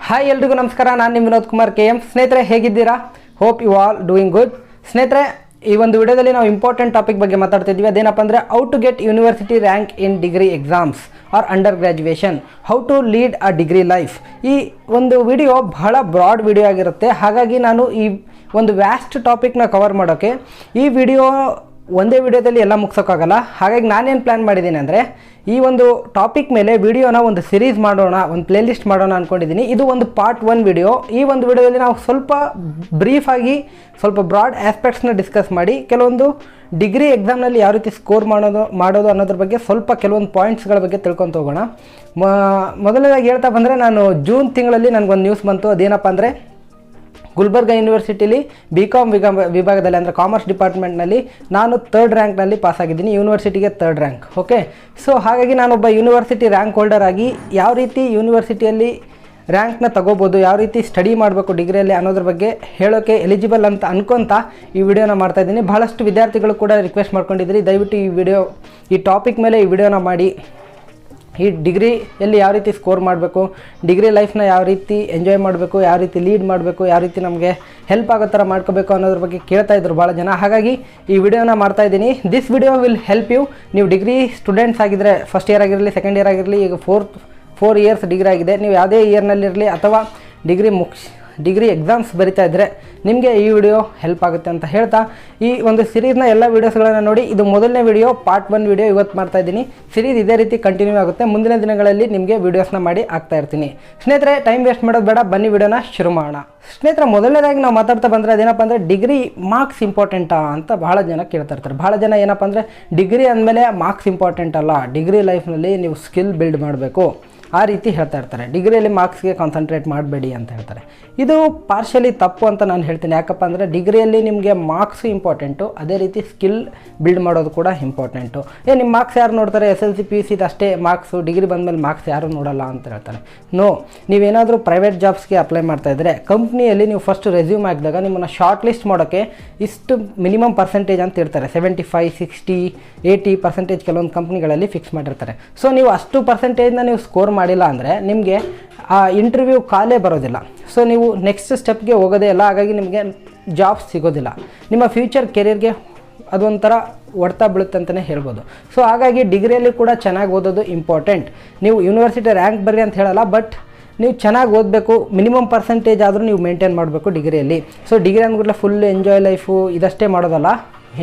Hi ಎಲ್ರಿಗೂ ನಮಸ್ಕಾರ. ನಾನು ನಿಮ್ಮ ವಿನೋದ್ ಕುಮಾರ್ KM. ಸ್ನೇಹಿತರೆ ಹೇಗಿದ್ದೀರಾ? Hope you all doing good. ಸ್ನೇಹಿತರೆ ಈ ಒಂದು ವಿಡಿಯೋದಲ್ಲಿ ನಾವು ಇಂಪಾರ್ಟೆಂಟ್ ಟಾಪಿಕ್ ಬಗ್ಗೆ ಮಾತಾಡ್ತಿದ್ವಿ. ಅದೇನಪ್ಪ ಅಂದರೆ how to get university rank in degree exams or under graduation, how to lead a degree life. ಈ ಒಂದು ವಿಡಿಯೋ ಬಹಳ ಬ್ರಾಡ್ ವಿಡಿಯೋ ಆಗಿರುತ್ತೆ. ಹಾಗಾಗಿ ನಾನು ಈ ಒಂದು ವ್ಯಾಸ್ಟ್ ಟಾಪಿಕ್ನ ಕವರ್ ಮಾಡೋಕ್ಕೆ ಈ ವಿಡಿಯೋ ಒಂದೇ ವಿಡಿಯೋದಲ್ಲಿ ಎಲ್ಲ ಮುಗಿಸೋಕ್ಕಾಗಲ್ಲ. ಹಾಗಾಗಿ ನಾನೇನು ಪ್ಲ್ಯಾನ್ ಮಾಡಿದ್ದೀನಿ ಅಂದರೆ ಈ ಒಂದು ಟಾಪಿಕ್ ಮೇಲೆ ವಿಡಿಯೋನ ಒಂದು ಸಿರೀಸ್ ಮಾಡೋಣ, ಒಂದು ಪ್ಲೇಲಿಸ್ಟ್ ಮಾಡೋಣ ಅಂದ್ಕೊಂಡಿದ್ದೀನಿ. ಇದು ಒಂದು ಪಾರ್ಟ್ 1 ವಿಡಿಯೋ. ಈ ಒಂದು ವಿಡಿಯೋದಲ್ಲಿ ನಾವು ಸ್ವಲ್ಪ ಬ್ರೀಫಾಗಿ ಸ್ವಲ್ಪ ಬ್ರಾಡ್ ಆಸ್ಪೆಕ್ಟ್ಸ್ನ ಡಿಸ್ಕಸ್ ಮಾಡಿ ಕೆಲವೊಂದು ಡಿಗ್ರಿ ಎಕ್ಸಾಮ್ನಲ್ಲಿ ಯಾವ ರೀತಿ ಸ್ಕೋರ್ ಮಾಡೋದು ಅನ್ನೋದ್ರ ಬಗ್ಗೆ ಸ್ವಲ್ಪ ಕೆಲವೊಂದು ಪಾಯಿಂಟ್ಸ್ಗಳ ಬಗ್ಗೆ ತಿಳ್ಕೊತ ಹೋಗೋಣ. ಮೊದಲನೇದಾಗಿ ಹೇಳ್ತಾ ಬಂದರೆ, ನಾನು ಜೂನ್ ತಿಂಗಳಲ್ಲಿ ನನಗೊಂದು ನ್ಯೂಸ್ ಬಂತು. ಅದೇನಪ್ಪ ಅಂದರೆ ಗುಲ್ಬರ್ಗ ಯೂನಿವರ್ಸಿಟಿಲಿ BCom ವಿಭಾಗದಲ್ಲಿ ಅಂದರೆ ಕಾಮರ್ಸ್ ಡಿಪಾರ್ಟ್ಮೆಂಟ್ನಲ್ಲಿ ನಾನು 3rd ರ್ಯಾಂಕ್ನಲ್ಲಿ ಪಾಸಾಗಿದ್ದೀನಿ. ಯೂನಿವರ್ಸಿಟಿಗೆ 3rd rank. Okay, so ಹಾಗಾಗಿ ನಾನೊಬ್ಬ ಯೂನಿವರ್ಸಿಟಿ ರ್ಯಾಂಕ್ ಹೋಲ್ಡರ್ ಆಗಿ ಯಾವ ರೀತಿ ಯೂನಿವರ್ಸಿಟಿಯಲ್ಲಿ ರ್ಯಾಂಕ್ನ ತಗೋಬೋದು, ಯಾವ ರೀತಿ ಸ್ಟಡಿ ಮಾಡಬೇಕು ಡಿಗ್ರಿಯಲ್ಲಿ ಅನ್ನೋದ್ರ ಬಗ್ಗೆ ಹೇಳೋಕ್ಕೆ ಎಲಿಜಿಬಲ್ ಅಂತ ಅನ್ಕೊತ ಈ ವಿಡಿಯೋನ ಮಾಡ್ತಾಯಿದ್ದೀನಿ. ಬಹಳಷ್ಟು ವಿದ್ಯಾರ್ಥಿಗಳು ಕೂಡ ರಿಕ್ವೆಸ್ಟ್ ಮಾಡ್ಕೊಂಡಿದ್ದೀರಿ, ದಯವಿಟ್ಟು ಈ ಟಾಪಿಕ್ ಮೇಲೆ ಈ ವಿಡಿಯೋನ ಮಾಡಿ. ಈ ಡಿಗ್ರಿಯಲ್ಲಿ ಯಾವ ರೀತಿ ಸ್ಕೋರ್ ಮಾಡಬೇಕು, ಡಿಗ್ರಿ ಲೈಫ್ನ ಯಾವ ರೀತಿ ಎಂಜಾಯ್ ಮಾಡಬೇಕು, ಯಾವ ರೀತಿ ಲೀಡ್ ಮಾಡಬೇಕು, ಯಾವ ರೀತಿ ನಮಗೆ ಹೆಲ್ಪ್ ಆಗೋ ಥರ ಮಾಡ್ಕೋಬೇಕು ಅನ್ನೋದ್ರ ಬಗ್ಗೆ ಕೇಳ್ತಾ ಇದ್ರು ಭಾಳ ಜನ. ಹಾಗಾಗಿ ಈ ವಿಡಿಯೋನ ಮಾಡ್ತಾಯಿದ್ದೀನಿ. This video will help you. ನೀವು ಡಿಗ್ರಿ ಸ್ಟೂಡೆಂಟ್ಸ್ ಆಗಿದ್ದರೆ, ಫಸ್ಟ್ ಇಯರ್ ಆಗಿರಲಿ, ಸೆಕೆಂಡ್ ಇಯರ್ ಆಗಿರಲಿ, ಈಗ 4 ಇಯರ್ಸ್ ಡಿಗ್ರಿ ಆಗಿದೆ, ನೀವು ಯಾವುದೇ ಇಯರ್ನಲ್ಲಿರಲಿ ಅಥವಾ ಡಿಗ್ರಿ ಎಕ್ಸಾಮ್ಸ್ ಬರಿತಾ ಇದ್ದರೆ ನಿಮಗೆ ಈ ವಿಡಿಯೋ ಹೆಲ್ಪ್ ಆಗುತ್ತೆ ಅಂತ ಹೇಳ್ತಾ ಈ ಒಂದು ಸಿರೀಸ್ನ ಎಲ್ಲ ವೀಡಿಯೋಸ್ಗಳನ್ನು ನೋಡಿ. ಇದು ಮೊದಲನೇ ವಿಡಿಯೋ, ಪಾರ್ಟ್ 1 ವಿಡಿಯೋ ಇವತ್ತು ಮಾಡ್ತಾಯಿದ್ದೀನಿ. ಸಿರೀಸ್ ಇದೇ ರೀತಿ ಕಂಟಿನ್ಯೂ ಆಗುತ್ತೆ. ಮುಂದಿನ ದಿನಗಳಲ್ಲಿ ನಿಮಗೆ ವೀಡಿಯೋಸ್ನ ಮಾಡಿ ಆಗ್ತಾ ಇರ್ತೀನಿ. ಸ್ನೇಹಿತರೆ, ಟೈಮ್ ವೇಸ್ಟ್ ಮಾಡೋದು ಬೇಡ, ಬನ್ನಿ ವಿಡಿಯೋನ ಶುರು ಮಾಡೋಣ. ಸ್ನೇಹಿತರೆ, ಮೊದಲನೇದಾಗಿ ನಾವು ಮಾತಾಡ್ತಾ ಬಂದರೆ ಅದೇನಪ್ಪ ಅಂದರೆ ಡಿಗ್ರಿ ಮಾರ್ಕ್ಸ್ ಇಂಪಾರ್ಟೆಂಟಾ ಅಂತ ಭಾಳ ಜನ ಕೇಳ್ತಾ ಇರ್ತಾರೆ. ಭಾಳ ಜನ ಏನಪ್ಪ ಅಂದರೆ ಡಿಗ್ರಿ ಅಂದಮೇಲೆ ಮಾರ್ಕ್ಸ್ ಇಂಪಾರ್ಟೆಂಟ್ ಅಲ್ಲ, ಡಿಗ್ರಿ ಲೈಫ್ನಲ್ಲಿ ನೀವು ಸ್ಕಿಲ್ ಬಿಲ್ಡ್ ಮಾಡಬೇಕು ಆ ರೀತಿ ಹೇಳ್ತಾ ಇರ್ತಾರೆ. ಡಿಗ್ರಿಯಲ್ಲಿ ಮಾರ್ಕ್ಸ್ಗೆ ಕಾನ್ಸಂಟ್ರೇಟ್ ಮಾಡಬೇಡಿ ಅಂತ ಹೇಳ್ತಾರೆ. ಇದು ಪಾರ್ಷಿಯಲಿ ತಪ್ಪು ಅಂತ ನಾನು ಹೇಳ್ತೀನಿ. ಯಾಕಪ್ಪ ಅಂದರೆ ಡಿಗ್ರಿಯಲ್ಲಿ ನಿಮಗೆ ಮಾರ್ಕ್ಸು ಇಂಪಾರ್ಟೆಂಟು, ಅದೇ ರೀತಿ ಸ್ಕಿಲ್ ಬಿಲ್ಡ್ ಮಾಡೋದು ಕೂಡ ಇಂಪಾರ್ಟೆಂಟು. ನಿಮ್ಮ ಮಾರ್ಕ್ಸ್ ಯಾರು ನೋಡ್ತಾರೆ? SLC PUC ಅಷ್ಟೇ ಮಾರ್ಕ್ಸು, ಡಿಗ್ರಿ ಬಂದಮೇಲೆ ಮಾರ್ಕ್ಸ್ ಯಾರು ನೋಡಲ್ಲ ಅಂತ ಹೇಳ್ತಾರೆ. ನೋ, ನೀವೇನಾದರೂ ಪ್ರೈವೇಟ್ ಜಾಬ್ಸ್ಗೆ ಅಪ್ಲೈ ಮಾಡ್ತಾಯಿದ್ರೆ ಕಂಪ್ನಿಯಲ್ಲಿ ನೀವು ಫಸ್ಟ್ ರೆಸ್ಯೂಮ್ ಹಾಕಿದಾಗ ನಿಮ್ಮನ್ನು ಶಾರ್ಟ್ ಲಿಸ್ಟ್ ಮಾಡೋಕ್ಕೆ ಇಷ್ಟು ಮಿನಿಮಮ್ ಪರ್ಸೆಂಟೇಜ್ ಅಂತ ಇರ್ತಾರೆ. 75, 60, 80% ಕೆಲವೊಂದು ಕಂಪ್ನಿಗಳಲ್ಲಿ ಫಿಕ್ಸ್ ಮಾಡಿರ್ತಾರೆ. ಸೊ ನೀವು ಅಷ್ಟು ಪರ್ಸೆಂಟೇಜ್ನ ನೀವು ಸ್ಕೋರ್ ಮಾಡಿಲ್ಲ ಅಂದರೆ ನಿಮಗೆ ಆ ಇಂಟರ್ವ್ಯೂ ಕಾಲೇ ಬರೋದಿಲ್ಲ. ಸೊ ನೀವು ನೆಕ್ಸ್ಟ್ ಸ್ಟೆಪ್ಗೆ ಹೋಗೋದೇ ಇಲ್ಲ. ಹಾಗಾಗಿ ನಿಮಗೆ ಜಾಬ್ಸ್ ಸಿಗೋದಿಲ್ಲ. ನಿಮ್ಮ ಫ್ಯೂಚರ್ ಕೆರಿಯರ್ಗೆ ಅದೊಂಥರ ಹೊಡ್ತಾ ಬೀಳುತ್ತೆ ಅಂತಲೇ ಹೇಳ್ಬೋದು. ಸೊ ಹಾಗಾಗಿ ಡಿಗ್ರಿಯಲ್ಲಿ ಕೂಡ ಚೆನ್ನಾಗಿ ಓದೋದು ಇಂಪಾರ್ಟೆಂಟ್. ನೀವು ಯೂನಿವರ್ಸಿಟಿ ರ್ಯಾಂಕ್ ಬರ್ರಿ ಅಂತ ಹೇಳಲ್ಲ, ಬಟ್ ನೀವು ಚೆನ್ನಾಗಿ ಓದಬೇಕು. ಮಿನಿಮಮ್ ಪರ್ಸೆಂಟೇಜ್ ಆದರೂ ನೀವು ಮೇಂಟೈನ್ ಮಾಡಬೇಕು ಡಿಗ್ರಿಯಲ್ಲಿ. ಸೊ ಡಿಗ್ರಿ ಅಂದ್ಬಿಟ್ಲೆ ಫುಲ್ ಎಂಜಾಯ್ ಲೈಫು ಇದಷ್ಟೇ ಮಾಡೋದಲ್ಲ,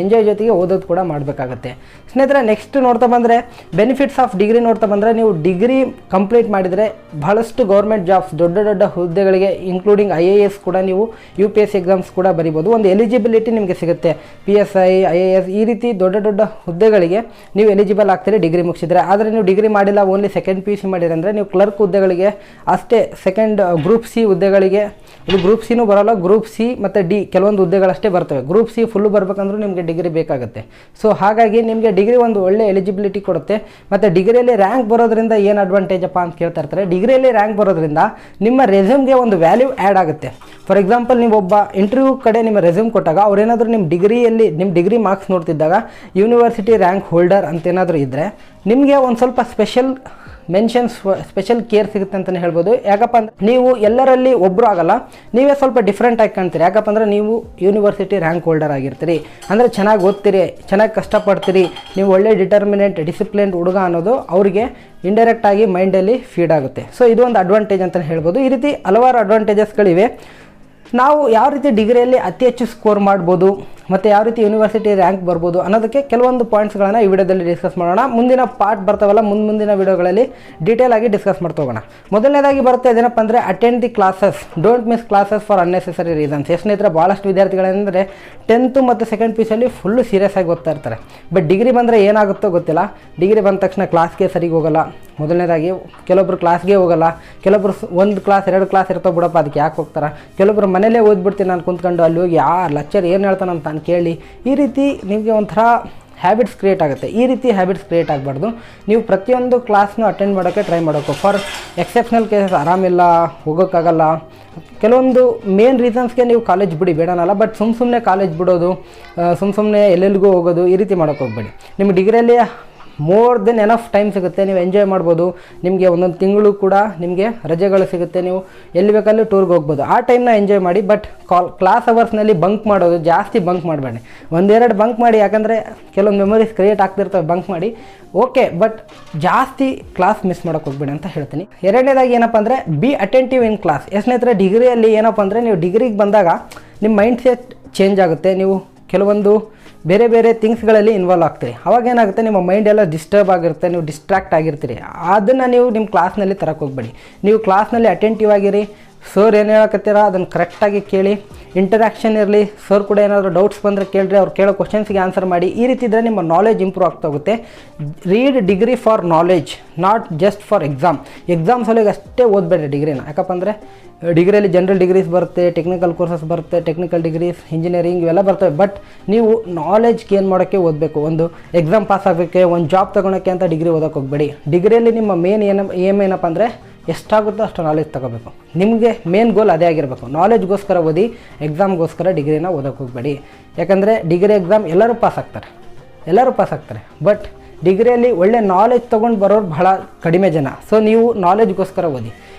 ಎಂಜಾಯ್ ಜೊತೆಗೆ ಓದೋದು ಕೂಡ ಮಾಡಬೇಕಾಗತ್ತೆ. ಸ್ನೇಹಿತರೆ, ನೆಕ್ಸ್ಟ್ ನೋಡ್ತಾ ಬಂದರೆ ಬೆನಿಫಿಟ್ಸ್ ಆಫ್ ಡಿಗ್ರಿ ನೋಡ್ತಾ ಬಂದರೆ, ನೀವು ಡಿಗ್ರಿ ಕಂಪ್ಲೀಟ್ ಮಾಡಿದರೆ ಬಹಳಷ್ಟು ಗೌರ್ಮೆಂಟ್ ಜಾಬ್ಸ್, ದೊಡ್ಡ ದೊಡ್ಡ ಹುದ್ದೆಗಳಿಗೆ ಇನ್ಕ್ಲೂಡಿಂಗ್ IAS ಕೂಡ ನೀವು UPSC ಎಕ್ಸಾಮ್ಸ್ ಕೂಡ ಬರಿಬೋದು. ಒಂದು ಎಲಿಜಿಬಿಲಿಟಿ ನಿಮಗೆ ಸಿಗುತ್ತೆ. PSI, IAS ಈ ರೀತಿ ದೊಡ್ಡ ದೊಡ್ಡ ಹುದ್ದೆಗಳಿಗೆ ನೀವು ಎಲಿಜಿಬಲ್ ಆಗ್ತೀರಿ ಡಿಗ್ರಿ ಮುಗಿಸಿದರೆ. ಆದರೆ ನೀವು ಡಿಗ್ರಿ ಮಾಡಿಲ್ಲ, ಓನ್ಲಿ ಸೆಕೆಂಡ್ PUC ಮಾಡಿದ್ರೆ ಅಂದರೆ ನೀವು ಕ್ಲರ್ಕ್ ಹುದ್ದೆಗಳಿಗೆ ಅಷ್ಟೇ, ಸೆಕೆಂಡ್ ಗ್ರೂಪ್ C ಹುದ್ದೆಗಳಿಗೆ, ಇದು ಗ್ರೂಪ್ Cನೂ ಬರೋಲ್ಲ, ಗ್ರೂಪ್ C ಮತ್ತು D ಕೆಲವೊಂದು ಹುದ್ದೆಗಳಷ್ಟೇ ಬರ್ತವೆ. ಗ್ರೂಪ್ C ಫುಲ್ಲು ಬರಬೇಕಂದ್ರೂ ನಿಮಗೆ ಡಿಗ್ರಿ ಬೇಕಾಗುತ್ತೆ. ಸೊ ಹಾಗಾಗಿ ನಿಮಗೆ ಡಿಗ್ರಿ ಒಂದು ಒಳ್ಳೆ ಎಲಿಜಿಬಿಲಿಟಿ ಕೊಡುತ್ತೆ. ಮತ್ತು ಡಿಗ್ರಿಯಲ್ಲಿ ರ್ಯಾಂಕ್ ಬರೋದ್ರಿಂದ ಏನು ಅಡ್ವಾಂಟೇಜ್ ಅಪ್ಪ ಅಂತ ಕೇಳ್ತಾ ಇರ್ತಾರೆ. ಡಿಗ್ರಿಯಲ್ಲಿ ರ್ಯಾಂಕ್ ಬರೋದ್ರಿಂದ ನಿಮ್ಮ ರೆಸ್ಯೂಮ್ಗೆ ಒಂದು ವ್ಯಾಲ್ಯೂ ಆ್ಯಡ್ ಆಗುತ್ತೆ. ಫಾರ್ ಎಕ್ಸಾಂಪಲ್, ನೀವು ಒಬ್ಬ ಇಂಟರ್ವ್ಯೂ ಕಡೆ ನಿಮ್ಮ ರೆಸ್ಯೂಮ್ ಕೊಟ್ಟಾಗ ಅವ್ರೇನಾದರೂ ನಿಮ್ಮ ಡಿಗ್ರಿ ಮಾರ್ಕ್ಸ್ ನೋಡ್ತಿದ್ದಾಗ ಯೂನಿವರ್ಸಿಟಿ ರ್ಯಾಂಕ್ ಹೋಲ್ಡರ್ ಅಂತೇನಾದರೂ ಇದ್ದರೆ ನಿಮಗೆ ಒಂದು ಸ್ವಲ್ಪ ಸ್ಪೆಷಲ್ ಕೇರ್ ಸಿಗುತ್ತೆ ಅಂತಲೇ ಹೇಳ್ಬೋದು. ಯಾಕಪ್ಪ ಅಂದರೆ ನೀವು ಎಲ್ಲರಲ್ಲಿ ಒಬ್ಬರು ಆಗಲ್ಲ, ನೀವೇ ಸ್ವಲ್ಪ ಡಿಫ್ರೆಂಟ್ ಆಗಿ ಕಾಣ್ತೀರಿ. ಯಾಕಪ್ಪ ಅಂದರೆ ನೀವು ಯೂನಿವರ್ಸಿಟಿ ರ್ಯಾಂಕ್ ಹೋಲ್ಡರ್ ಆಗಿರ್ತೀರಿ, ಅಂದರೆ ಚೆನ್ನಾಗಿ ಓದ್ತೀರಿ, ಚೆನ್ನಾಗಿ ಕಷ್ಟಪಡ್ತೀರಿ, ನೀವು ಒಳ್ಳೆ ಡಿಸಿಪ್ಲಿನ್ಡ್ ಹುಡುಗ ಅನ್ನೋದು ಅವರಿಗೆ ಇಂಡೈರೆಕ್ಟಾಗಿ ಮೈಂಡಲ್ಲಿ ಫೀಡ್ ಆಗುತ್ತೆ. ಸೊ ಇದು ಒಂದು ಅಡ್ವಾಂಟೇಜ್ ಅಂತಲೇ ಹೇಳ್ಬೋದು. ಈ ರೀತಿ ಹಲವಾರು ಅಡ್ವಾಂಟೇಜಸ್ಗಳಿವೆ. ನಾವು ಯಾವ ರೀತಿ ಡಿಗ್ರಿಯಲ್ಲಿ ಅತಿ ಹೆಚ್ಚು ಸ್ಕೋರ್ ಮಾಡ್ಬೋದು ಮತ್ತು ಯಾವ ರೀತಿ ಯೂನಿವರ್ಸಿಟಿ ರ್ಯಾಂಕ್ ಬರ್ಬೋದು ಅನ್ನೋದಕ್ಕೆ ಕೆಲವೊಂದು ಪಾಯಿಂಟ್ಸ್ಗಳನ್ನು ಈ ವಿಡಿಯೋದಲ್ಲಿ ಡಿಸ್ಕಸ್ ಮಾಡೋಣ. ಮುಂದಿನ ಪಾರ್ಟ್ ಬರ್ತಾವಲ್ಲ, ಮುಂದಿನ ವಿಡಿಯೋಗಳಲ್ಲಿ ಡೀಟೇಲ್ ಆಗಿ ಡಿಸ್ಕಸ್ ಮಾಡ್ತಾ ಹೋಗೋಣ. ಮೊದಲನೇದಾಗಿ ಬರುತ್ತೆ ಅದೇನಪ್ಪ ಅಂದರೆ attend the classes, don't miss classes for unnecessary reasons. ಸ್ನೇಹಿತರೆ, ಭಾಳಷ್ಟು ವಿದ್ಯಾರ್ಥಿಗಳೇನೆಂದರೆ 10th ಮತ್ತು ಸೆಕೆಂಡ್ PUCಯಲ್ಲಿ ಫುಲ್ಲು ಸೀರಿಯಸ್ ಆಗಿ ಓದ್ತಾ ಇರ್ತಾರೆ. ಬಟ್ ಡಿಗ್ರಿ ಬಂದರೆ ಏನಾಗುತ್ತೋ ಗೊತ್ತಿಲ್ಲ. ಡಿಗ್ರಿ ಬಂದ ತಕ್ಷಣ ಕ್ಲಾಸ್ಗೆ ಸರಿಗೆ ಹೋಗಲ್ಲ. ಮೊದಲನೇದಾಗಿ ಕೆಲವೊಬ್ರು ಕ್ಲಾಸ್ಗೆ ಹೋಗಲ್ಲ, ಕೆಲವೊಬ್ರು 1 ಕ್ಲಾಸ್ 2 ಕ್ಲಾಸ್ ಇರ್ತಾವೆ ಬಿಡಪ್ಪ, ಅದಕ್ಕೆ ಯಾಕೆ ಹೋಗ್ತಾರೆ. ಕೆಲವೊಬ್ರು ಮನೇಲೇ ಓದ್ಬಿಡ್ತೀನಿ ನಾನು ಕುಂತ್ಕೊಂಡು, ಅಲ್ಲಿ ಹೋಗಿ ಲೆಕ್ಚರ್ ಏನು ಹೇಳ್ತಾನೆ ಅಂತ ನಾನು ಕೇಳಿ, ಈ ರೀತಿ ನಿಮಗೆ ಒಂಥರ ಹ್ಯಾಬಿಟ್ಸ್ ಕ್ರಿಯೇಟ್ ಆಗುತ್ತೆ. ಈ ರೀತಿ ಹ್ಯಾಬಿಟ್ಸ್ ಕ್ರಿಯೇಟ್ ಆಗಬಾರ್ದು. ನೀವು ಪ್ರತಿಯೊಂದು ಕ್ಲಾಸ್ನೂ ಅಟೆಂಡ್ ಮಾಡೋಕ್ಕೆ ಟ್ರೈ ಮಾಡಬೇಕು. ಫಾರ್ ಎಕ್ಸೆಪ್ಷನಲ್ ಕೇಸಸ್, ಆರಾಮಿಲ್ಲ, ಹೋಗೋಕ್ಕಾಗಲ್ಲ, ಕೆಲವೊಂದು ಮೇನ್ ರೀಸನ್ಸ್ಗೆ ನೀವು ಕಾಲೇಜ್ ಬಿಡಿ, ಬೇಡನಲ್ಲ. ಬಟ್ ಸುಮ್ಮನೆ ಕಾಲೇಜ್ ಬಿಡೋದು, ಸುಮ್ಮನೆ ಎಲ್ಲೆಲ್ಲಿಗೂ ಹೋಗೋದು, ಈ ರೀತಿ ಮಾಡೋಕ್ಕೆ ಹೋಗಬೇಡಿ. ನಿಮ್ಮ ಡಿಗ್ರಿಯಲ್ಲಿ ಮೋರ್ ದೆನ್ ಎನಫ್ ಟೈಮ್ ಸಿಗುತ್ತೆ, ನೀವು ಎಂಜಾಯ್ ಮಾಡ್ಬೋದು. ನಿಮಗೆ ಒಂದೊಂದು ತಿಂಗಳು ಕೂಡ ನಿಮಗೆ ರಜೆಗಳು ಸಿಗುತ್ತೆ, ನೀವು ಎಲ್ಲಿ ಬೇಕಲ್ಲಿ ಟೂರ್ಗೆ ಹೋಗ್ಬೋದು. ಆ ಟೈಮ್ನ ಎಂಜಾಯ್ ಮಾಡಿ. ಬಟ್ ಕ್ಲಾಸ್ ಅವರ್ಸ್ನಲ್ಲಿ ಬಂಕ್ ಮಾಡೋದು, ಜಾಸ್ತಿ ಬಂಕ್ ಮಾಡಬೇಡಿ. ಒಂದೆರಡು ಬಂಕ್ ಮಾಡಿ, ಯಾಕಂದರೆ ಕೆಲವೊಂದು ಮೆಮೊರೀಸ್ ಕ್ರಿಯೇಟ್ ಆಗ್ತಿರ್ತವೆ ಬಂಕ್ ಮಾಡಿ, ಓಕೆ. ಬಟ್ ಜಾಸ್ತಿ ಕ್ಲಾಸ್ ಮಿಸ್ ಮಾಡೋಕ್ಕೆ ಹೋಗ್ಬೇಡಿ ಅಂತ ಹೇಳ್ತೀನಿ. ಎರಡನೇದಾಗಿ ಏನಪ್ಪ ಅಂದರೆ ಬಿ ಅಟೆಂಟಿವ್ ಇನ್ ಕ್ಲಾಸ್. ಸ್ನೇಹಿತರೆ, ಡಿಗ್ರಿಯಲ್ಲಿ ಏನಪ್ಪ ಅಂದರೆ ನೀವು ಡಿಗ್ರಿಗೆ ಬಂದಾಗ ನಿಮ್ಮ ಮೈಂಡ್ ಸೆಟ್ ಚೇಂಜ್ ಆಗುತ್ತೆ. ನೀವು ಕೆಲವೊಂದು ಬೇರೆ ಬೇರೆ ಥಿಂಗ್ಸ್ಗಳಲ್ಲಿ ಇನ್ವಾಲ್ವ್ ಆಗ್ತೀರಿ. ಅವಾಗ ಏನಾಗುತ್ತೆ, ನಿಮ್ಮ ಮೈಂಡ್ ಎಲ್ಲ ಡಿಸ್ಟರ್ಬ್ ಆಗಿರುತ್ತೆ, ನೀವು ಡಿಸ್ಟ್ರಾಕ್ಟ್ ಆಗಿರ್ತೀರಿ. ಅದನ್ನು ನೀವು ನಿಮ್ಮ ಕ್ಲಾಸ್ನಲ್ಲಿ ತರಕ್ಕೆ ಹೋಗ್ಬೇಡಿ. ನೀವು ಕ್ಲಾಸ್ನಲ್ಲಿ ಅಟೆಂಟಿವ್ ಆಗಿರಿ. ಸರ್ ಏನು ಹೇಳಕತ್ತೀರ ಅದನ್ನು ಕರೆಕ್ಟಾಗಿ ಕೇಳಿ, ಇಂಟರಾಕ್ಷನ್ ಇರಲಿ. ಸರ್ ಕೂಡ ಏನಾದರೂ ಡೌಟ್ಸ್ ಬಂದರೆ ಕೇಳಿರಿ, ಅವ್ರು ಕೇಳೋ ಕ್ವಶನ್ಸ್ಗೆ ಆನ್ಸರ್ ಮಾಡಿ. ಈ ರೀತಿ ಇದ್ದರೆ ನಿಮ್ಮ ನಾಲೆಜ್ ಇಂಪ್ರೂವ್ ಆಗ್ತಾ ಹೋಗುತ್ತೆ. Read degree for knowledge, not just for exams ಒಳಗೆ ಅಷ್ಟೇ ಓದಬೇಡ್ರಿ ಡಿಗ್ರಿನ. ಯಾಕಪ್ಪ ಅಂದರೆ ಡಿಗ್ರಿಯಲ್ಲಿ ಜನರಲ್ ಡಿಗ್ರೀಸ್ ಬರುತ್ತೆ, ಟೆಕ್ನಿಕಲ್ ಕೋರ್ಸಸ್ ಬರುತ್ತೆ, ಟೆಕ್ನಿಕಲ್ ಡಿಗ್ರೀಸ್, ಇಂಜಿನಿಯರಿಂಗ್ ಇವೆಲ್ಲ ಬರ್ತವೆ. ಬಟ್ ನೀವು ನಾಲೆಜ್ ಗೇನ್ ಮಾಡೋಕ್ಕೆ ಓದಬೇಕು. ಒಂದು ಎಕ್ಸಾಮ್ ಪಾಸ್ ಆಗೋಕ್ಕೆ, ಒಂದು ಜಾಬ್ ತೊಗೊಳಕ್ಕೆ ಅಂತ ಡಿಗ್ರಿ ಓದೋಕ್ಕೆ ಹೋಗಬೇಡಿ. ಡಿಗ್ರಿಯಲ್ಲಿ ನಿಮ್ಮ ಮೇನ್ ಏನಪ್ಪ ಅಂದರೆ ಎಷ್ಟಾಗುತ್ತೋ ಅಷ್ಟು ನಾಲೆಜ್ ತೊಗೋಬೇಕು. ನಿಮಗೆ ಮೇನ್ ಗೋಲ್ ಅದೇ ಆಗಿರಬೇಕು. ನಾಲೆಜ್ಗೋಸ್ಕರ ಓದಿ, ಎಕ್ಸಾಮ್ಗೋಸ್ಕರ ಡಿಗ್ರಿನ ಓದೋಕ್ಕೆ ಹೋಗಬೇಡಿ. ಯಾಕಂದರೆ ಡಿಗ್ರಿ ಎಕ್ಸಾಮ್ ಎಲ್ಲರೂ ಪಾಸ್ ಆಗ್ತಾರೆ. ಬಟ್ ಡಿಗ್ರಿಯಲ್ಲಿ ಒಳ್ಳೆ ನಾಲೆಜ್ ತೊಗೊಂಡು ಬರೋರು ಬಹಳ ಕಡಿಮೆ ಜನ. ಸೊ ನೀವು ನಾಲೆಜ್ಗೋಸ್ಕರ ಓದಿ.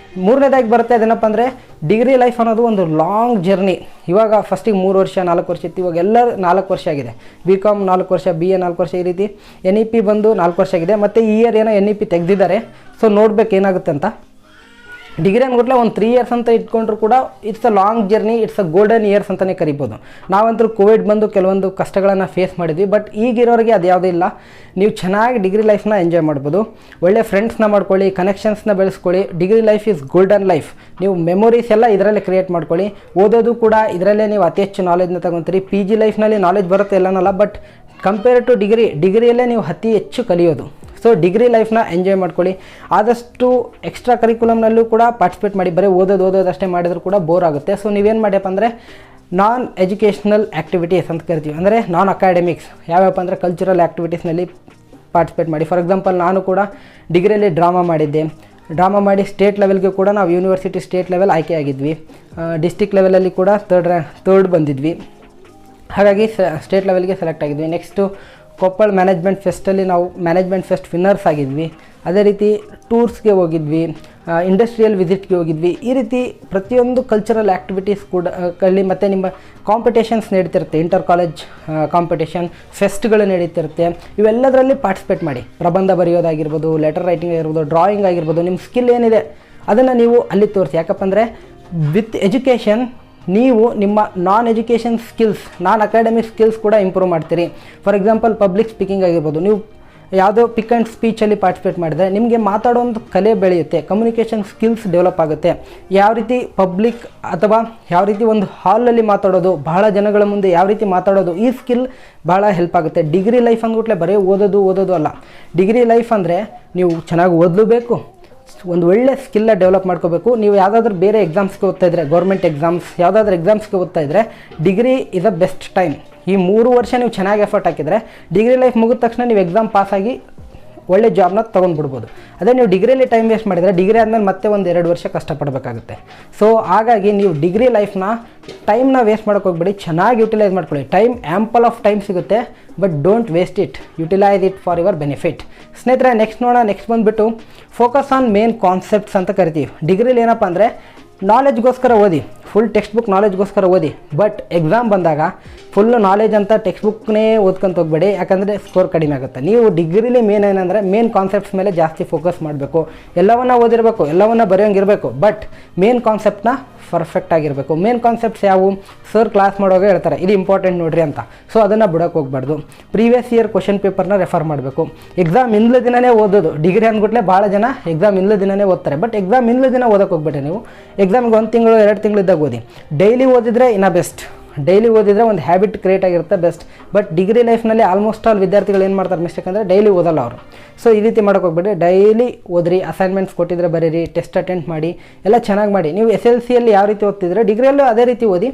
ಮೂರನೇದಾಗಿ ಬರುತ್ತೆ ಅದೇನಪ್ಪ ಅಂದರೆ ಡಿಗ್ರಿ ಲೈಫ್ ಅನ್ನೋದು ಒಂದು ಲಾಂಗ್ ಜರ್ನಿ. ಇವಾಗ ಫಸ್ಟಿಗೆ 3 ವರ್ಷ 4 ವರ್ಷ ಇತ್ತು, ಇವಾಗ ಎಲ್ಲ 4 ವರ್ಷ ಆಗಿದೆ. BCom 4 ವರ್ಷ, BA 4 ವರ್ಷ, ಈ ರೀತಿ NEP ಬಂದು 4 ವರ್ಷ ಆಗಿದೆ. ಮತ್ತು ಈ ಇಯರ್ ಏನೋ NEP ತೆಗೆದಿದ್ದಾರೆ. ಸೊ ನೋಡ್ಬೇಕು ಏನಾಗುತ್ತೆ ಅಂತ. ಡಿಗ್ರಿ ಅಂದ್ಬಿಟ್ಲೆ ಒಂದು 3 ಇಯರ್ಸ್ ಅಂತ ಇಟ್ಕೊಂಡ್ರು ಕೂಡ it's a long journey, it's a golden years ಅಂತಲೇ ಕರಿಬೋದು. ನಾವಂತೂ ಕೋವಿಡ್ ಬಂದು ಕೆಲವೊಂದು ಕಷ್ಟಗಳನ್ನು ಫೇಸ್ ಮಾಡಿದ್ವಿ. ಬಟ್ ಈಗಿರೋರಿಗೆ ಅದು ಯಾವುದೂ ಇಲ್ಲ. ನೀವು ಚೆನ್ನಾಗಿ ಡಿಗ್ರಿ ಲೈಫ್ನ ಎಂಜಾಯ್ ಮಾಡ್ಬೋದು. ಒಳ್ಳೆ ಫ್ರೆಂಡ್ಸ್ನ ಮಾಡ್ಕೊಳ್ಳಿ, ಕನೆಕ್ಷನ್ಸ್ನ ಬೆಳೆಸ್ಕೊಳ್ಳಿ. Degree life is golden life. ನೀವು ಮೆಮೊರೀಸ್ ಎಲ್ಲ ಇದರಲ್ಲೇ ಕ್ರಿಯೇಟ್ ಮಾಡ್ಕೊಳ್ಳಿ. ಓದೋದು ಕೂಡ ಇದರಲ್ಲೇ ನೀವು ಅತಿ ಹೆಚ್ಚು ನಾಲೆಜ್ನ ತಗೊತೀರಿ. PG ಲೈಫ್ನಲ್ಲಿ ನಾಲೆಜ್ ಬರುತ್ತೆ ಎಲ್ಲನಲ್ಲ, ಬಟ್ ಕಂಪೇರ್ ಟು ಡಿಗ್ರಿಯಲ್ಲೇ ನೀವು ಅತಿ ಹೆಚ್ಚು ಕಲಿಯೋದು. ಸೊ ಡಿಗ್ರಿ ಲೈಫ್ನ ಎಂಜಾಯ್ ಮಾಡ್ಕೊಳ್ಳಿ. ಆದಷ್ಟು ಎಕ್ಸ್ಟ್ರಾ ಕರಿಕ್ಯುಲಮ್ನಲ್ಲೂ ಕೂಡ ಪಾರ್ಟಿಸಿಪೇಟ್ ಮಾಡಿ. ಬರೀ ಓದೋದಷ್ಟೇ ಮಾಡಿದರೂ ಕೂಡ ಬೋರ್ ಆಗುತ್ತೆ. ಸೊ ನೀವೇನು ಮಾಡ್ಯಪ್ಪ ಅಂದರೆ ನಾನ್ ಎಜುಕೇಷ್ನಲ್ ಆ್ಯಕ್ಟಿವಿಟೀಸ್ ಅಂತ ಕರಿತೀವಿ. ಅಂದರೆ ನಾನ್ ಅಕಾಡೆಮಿಕ್ಸ್ ಯಾವ್ಯಾವಪ್ಪ ಅಂದರೆ ಕಲ್ಚರಲ್ ಆ್ಯಕ್ಟಿವಿಟೀಸ್ನಲ್ಲಿ ಪಾರ್ಟಿಸಿಪೇಟ್ ಮಾಡಿ. ಫಾರ್ ಎಕ್ಸಾಂಪಲ್ ನಾನು ಕೂಡ ಡಿಗ್ರಿಯಲ್ಲಿ ಡ್ರಾಮಾ ಮಾಡಿ ಸ್ಟೇಟ್ ಲೆವೆಲ್ಗೆ ಕೂಡ ನಾವು ಯೂನಿವರ್ಸಿಟಿ ಸ್ಟೇಟ್ ಲೆವೆಲ್ ಆಯ್ಕೆ ಆಗಿದ್ವಿ. ಡಿಸ್ಟಿಕ್ ಲೆವೆಲಲ್ಲಿ ಕೂಡ ಥರ್ಡ್ ಬಂದಿದ್ವಿ. ಹಾಗಾಗಿ ಸ್ಟೇಟ್ ಲೆವೆಲ್ಗೆ ಸೆಲೆಕ್ಟ್ ಆಗಿದ್ವಿ. ನೆಕ್ಸ್ಟು ಕೊಪ್ಪಳ ಮ್ಯಾನೇಜ್ಮೆಂಟ್ ಫೆಸ್ಟಲ್ಲಿ ನಾವು ಮ್ಯಾನೇಜ್ಮೆಂಟ್ ಫೆಸ್ಟ್ ವಿನ್ನರ್ಸ್ ಆಗಿದ್ವಿ. ಅದೇ ರೀತಿ ಟೂರ್ಸ್ಗೆ ಹೋಗಿದ್ವಿ, ಇಂಡಸ್ಟ್ರಿಯಲ್ ವಿಸಿಟ್ಗೆ ಹೋಗಿದ್ವಿ. ಈ ರೀತಿ ಪ್ರತಿಯೊಂದು ಕಲ್ಚರಲ್ ಆ್ಯಕ್ಟಿವಿಟೀಸ್ ಕೂಡ ಕಲಿ. ಮತ್ತು ನಿಮ್ಮ ಕಾಂಪಿಟೇಷನ್ಸ್ ನಡೀತಿರುತ್ತೆ, ಇಂಟರ್ ಕಾಲೇಜ್ ಕಾಂಪಿಟೇಷನ್, ಫೆಸ್ಟ್ಗಳು ನಡೀತಿರುತ್ತೆ. ಇವೆಲ್ಲದರಲ್ಲಿ ಪಾರ್ಟಿಸಿಪೇಟ್ ಮಾಡಿ. ಪ್ರಬಂಧ ಬರೆಯೋದಾಗಿರ್ಬೋದು, ಲೆಟರ್ ರೈಟಿಂಗ್ ಆಗಿರ್ಬೋದು, ಡ್ರಾಯಿಂಗ್ ಆಗಿರ್ಬೋದು. ನಿಮ್ಮ ಸ್ಕಿಲ್ ಏನಿದೆ ಅದನ್ನು ನೀವು ಅಲ್ಲಿ ತೋರಿಸಿ. ಯಾಕಪ್ಪ ಅಂದರೆ ವಿತ್ ಎಜುಕೇಷನ್ ನೀವು ನಿಮ್ಮ ನಾನ್ ಎಜುಕೇಷನ್ ಸ್ಕಿಲ್ಸ್, ನಾನ್ ಅಕಾಡೆಮಿಕ್ ಸ್ಕಿಲ್ಸ್ ಕೂಡ ಇಂಪ್ರೂವ್ ಮಾಡ್ತೀರಿ. ಫಾರ್ ಎಕ್ಸಾಂಪಲ್ ಪಬ್ಲಿಕ್ ಸ್ಪೀಕಿಂಗ್ ಆಗಿರ್ಬೋದು. ನೀವು ಯಾವುದೋ ಪಿಕ್ ಆ್ಯಂಡ್ ಸ್ಪೀಚಲ್ಲಿ ಪಾರ್ಟಿಸಿಪೇಟ್ ಮಾಡಿದ್ರೆ ನಿಮಗೆ ಮಾತಾಡೋ ಒಂದು ಕಲೆ ಬೆಳೆಯುತ್ತೆ, ಕಮ್ಯುನಿಕೇಷನ್ ಸ್ಕಿಲ್ಸ್ ಡೆವಲಪ್ ಆಗುತ್ತೆ. ಯಾವ ರೀತಿ ಪಬ್ಲಿಕ್ ಅಥವಾ ಯಾವ ರೀತಿ ಒಂದು ಹಾಲಲ್ಲಿ ಮಾತಾಡೋದು, ಬಹಳ ಜನಗಳ ಮುಂದೆ ಯಾವ ರೀತಿ ಮಾತಾಡೋದು, ಈ ಸ್ಕಿಲ್ ಭಾಳ ಹೆಲ್ಪ್ ಆಗುತ್ತೆ. ಡಿಗ್ರಿ ಲೈಫ್ ಅಂದ್ಬಿಟ್ಲೆ ಬರೀ ಓದೋದು ಅಲ್ಲ. ಡಿಗ್ರಿ ಲೈಫ್ ಅಂದರೆ ನೀವು ಚೆನ್ನಾಗಿ ಓದಲೇಬೇಕು, ಒಂದು ಒಳ್ಳೆ ಸ್ಕಿಲ್ಲ ಡೆವಲಪ್ ಮಾಡ್ಕೋಬೇಕು. ನೀವು ಯಾವುದಾದ್ರೂ ಬೇರೆ ಎಕ್ಸಾಮ್ಸ್ಗೆ ಓದ್ತಾ ಇದ್ದರೆ, ಗೌರ್ಮೆಂಟ್ ಎಕ್ಸಾಮ್ಸ್ ಯಾವುದಾದ್ರೂ ಎಕ್ಸಾಮ್ಸ್ಗೆ ಓದ್ತಾ ಇದ್ದರೆ degree is a best time. ಈ 3 ವರ್ಷ ನೀವು ಚೆನ್ನಾಗಿ ಎಫರ್ಟ್ ಹಾಕಿದರೆ ಡಿಗ್ರಿ ಲೈಫ್ ಮುಗಿದ ತಕ್ಷಣ ನೀವು ಎಕ್ಸಾಮ್ ಪಾಸಾಗಿ ಒಳ್ಳೆ ಜಾಬ್ನ ತೊಗೊಂಡ್ಬಿಡ್ಬೋದು. ಅದೇ ನೀವು ಡಿಗ್ರಿಯಲ್ಲಿ ಟೈಮ್ ವೇಸ್ಟ್ ಮಾಡಿದರೆ ಡಿಗ್ರಿ ಆದಮೇಲೆ ಮತ್ತೆ 1-2 ವರ್ಷ ಕಷ್ಟಪಡಬೇಕಾಗುತ್ತೆ. ಸೊ ಹಾಗಾಗಿ ನೀವು ಡಿಗ್ರಿ ಟೈಮ್ನ ವೇಸ್ಟ್ ಮಾಡೋಕ್ಕೆ ಹೋಗ್ಬೇಡಿ, ಚೆನ್ನಾಗಿ ಯುಟಿಲೈಸ್ ಮಾಡ್ಕೊಳ್ಳಿ. ಟೈಮ್ ಆ್ಯಂಪಲ್ ಆಫ್ ಟೈಮ್ ಸಿಗುತ್ತೆ, but don't waste it, utilise it for your benefit. ಸ್ನೇಹಿತರೆ, ನೆಕ್ಸ್ಟ್ ಬಂದುಬಿಟ್ಟು ಫೋಕಸ್ ಆನ್ ಮೇನ್ ಕಾನ್ಸೆಪ್ಟ್ಸ್ ಅಂತ ಕರಿತೀವಿ. ಡಿಗ್ರಿಲಿ ಏನಪ್ಪ ಅಂದರೆ ನಾಲೆಜ್ಗೋಸ್ಕರ ಓದಿ, ಫುಲ್ ಟೆಕ್ಸ್ಟ್ ಬುಕ್ ನಾಲೆಜ್ಗೋಸ್ಕರ ಓದಿ. ಬಟ್ ಎಕ್ಸಾಮ್ ಬಂದಾಗ ಫುಲ್ಲು ನಾಲೆಜ್ ಅಂತ ಟೆಕ್ಸ್ಟ್ ಬುಕ್ನೇ ಓದ್ಕೊಂತ ಹೋಗಬೇಡಿ, ಯಾಕಂದರೆ ಸ್ಕೋರ್ ಕಡಿಮೆ ಆಗುತ್ತೆ. ನೀವು ಡಿಗ್ರಿಲಿ ಏನಂದರೆ ಮೇನ್ ಕಾನ್ಸೆಪ್ಟ್ಸ್ ಮೇಲೆ ಜಾಸ್ತಿ ಫೋಕಸ್ ಮಾಡಬೇಕು. ಎಲ್ಲವನ್ನ ಓದಿರಬೇಕು, ಎಲ್ಲವನ್ನ ಬರೆಯೋಂಗಿರಬೇಕು, ಬಟ್ ಮೇನ್ ಕಾನ್ಸೆಪ್ಟ್ನ ಪರ್ಫೆಕ್ಟ್ ಆಗಿರಬೇಕು. ಮೇನ್ ಕಾನ್ಸೆಪ್ಟ್ಸ್ ಯಾವುವು? ಸರ್ ಕ್ಲಾಸ್ ಮಾಡುವಾಗ ಹೇಳ್ತಾರೆ ಇದು ಇಂಪಾರ್ಟೆಂಟ್ ನೋಡ್ರಿ ಅಂತ. ಸೊ ಅದನ್ನು ಬಿಡೋಕ್ಕೆ ಹೋಗ್ಬಾರ್ದು. ಪ್ರೀವಿಯಸ್ ಇಯರ್ ಕ್ವಶನ್ ಪೇಪರ್ನ ರೆಫರ್ ಮಾಡಬೇಕು. ಎಕ್ಸಾಮ್ ಇಂದ್ಲ ದಿನವೇ ಓದೋದು. ಡಿಗ್ರಿ ಅಂದ್ಬಿಟ್ಲೆ ಭಾಳ ಜನ ಎಕ್ಸಾಮ್ ಇಂದ್ಲ ದಿನವೇ ಓದ್ತಾರೆ, ಬಟ್ ಎಕ್ಸಾಮ್ ಇಂದ್ಲ ದಿನ ಓದೋಕ್ಕೆ ಹೋಗ್ಬೇಡಿ. ನೀವು ಎಕ್ಸಾಮ್ಗೆ 1 ತಿಂಗಳು 2 ತಿಂಗಳಿದ್ದಾಗ ಓದಿ. ಡೈಲಿ ಓದಿದರೆ ಇನ್ನೂ ಬೆಸ್ಟ್. ಡೈಲಿ ಓದಿದರೆ ಒಂದು ಹ್ಯಾಬಿಟ್ ಕ್ರಿಯೇಟ್ ಆಗಿರುತ್ತೆ, ಬೆಸ್ಟ್. ಬಟ್ ಡಿಗ್ರಿ ಲೈಫ್ನಲ್ಲಿ ಆಲ್ಮೋಸ್ಟ್ ಆಲ್ ವಿದ್ಯಾರ್ಥಿಗಳು ಏನು ಮಾಡ್ತಾರೆ ಮಿಸ್ಟೇಕ್ ಅಂದರೆ ಡೈಲಿ ಓದಲ್ಲ ಅವರು. ಸೊ ಈ ರೀತಿ ಮಾಡೋಕ್ಕೆ ಹೋಗ್ಬೇಡಿ, ಡೈಲಿ ಓದ್ರಿ. ಅಸೈನ್ಮೆಂಟ್ಸ್ ಕೊಟ್ಟಿದ್ರೆ ಬರೀರಿ, ಟೆಸ್ಟ್ ಅಟೆಂಡ್ ಮಾಡಿ, ಎಲ್ಲ ಚೆನ್ನಾಗಿ ಮಾಡಿ. ನೀವು SLCಯಲ್ಲಿ ಯಾವ ರೀತಿ ಓದ್ತಿದ್ರೆ ಡಿಗ್ರಿಯಲ್ಲೂ ಅದೇ ರೀತಿ ಓದಿ,